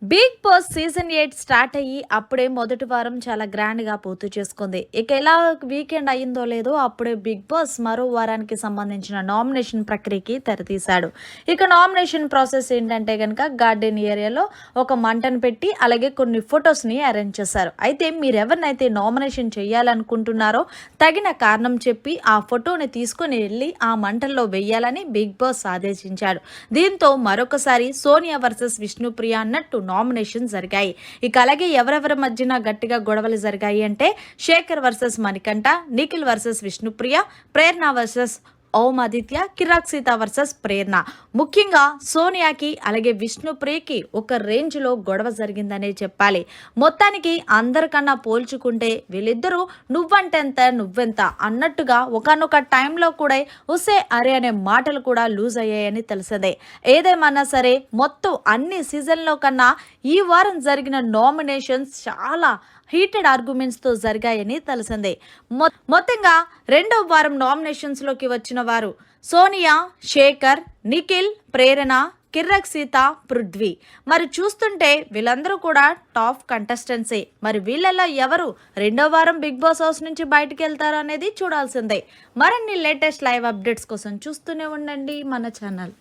Big boss season 8 start అయ్యి అప్పుడే మొదటి వారం చాలా గ్రాండ్గా పూర్తి చేసుకుంది. ఇక ఎలా వీకెండ్ అయిందో లేదో అప్పుడే బిగ్ బాస్ మరో వారానికి సంబంధించిన నామినేషన్ ప్రక్రియకి తెరతీశాడు. ఇక నామినేషన్ ప్రాసెస్ ఏంటంటే కనుక గార్డెన్ ఏరియాలో ఒక మంటను పెట్టి అలాగే కొన్ని ఫొటోస్ని అరేంజ్ చేశారు. అయితే మీరు ఎవరినైతే నామినేషన్ చేయాలనుకుంటున్నారో తగిన కారణం చెప్పి ఆ ఫోటోని తీసుకుని వెళ్ళి ఆ మంటల్లో వెయ్యాలని బిగ్ బాస్ ఆదేశించాడు. దీంతో మరొకసారి సోనియా వర్సెస్ విష్ణుప్రియ అన్నట్టు నామినేషన్ జరిగాయి. ఇక అలాగే ఎవరెవరి మధ్యన గట్టిగా గొడవలు జరిగాయి అంటే శేఖర్ వర్సెస్ మణికంఠ, నిఖిల్ వర్సెస్ విష్ణుప్రియ, ప్రేరణ వర్సెస్ ఓం ఆదిత్య, కిరాక్ సీత వర్సెస్ ప్రేరణ. ముఖ్యంగా సోనియాకి అలాగే విష్ణుప్రియకి ఒక రేంజ్లో గొడవ జరిగిందనే చెప్పాలి. మొత్తానికి అందరికన్నా పోల్చుకుంటే వీళ్ళిద్దరూ నువ్వంటెంత నువ్వెంత అన్నట్టుగా ఒకనొక టైంలో కూడా ఉసే అరే అనే మాటలు కూడా లూజ్ అయ్యాయని తెలిసిందే. ఏదేమన్నా సరే మొత్తం అన్ని సీజన్లో కన్నా ఈ వారం జరిగిన నామినేషన్స్ చాలా హీటెడ్ ఆర్గ్యుమెంట్స్తో జరిగాయని తెలిసిందే. మొత్తంగా రెండో వారం నామినేషన్స్లోకి వచ్చిన వారు సోనియా, శేఖర్, నిఖిల్, ప్రేరణ, కిర్రక్ సీత, పృథ్వీ. మరి చూస్తుంటే వీళ్ళందరూ కూడా టాప్ కంటెస్టెంట్సే. మరి వీళ్ళల్లో ఎవరు రెండో వారం బిగ్ బాస్ హౌస్ నుంచి బయటకు వెళ్తారు అనేది చూడాల్సిందే. మరిన్ని లేటెస్ట్ లైవ్ అప్డేట్స్ కోసం చూస్తూనే ఉండండి మన ఛానల్.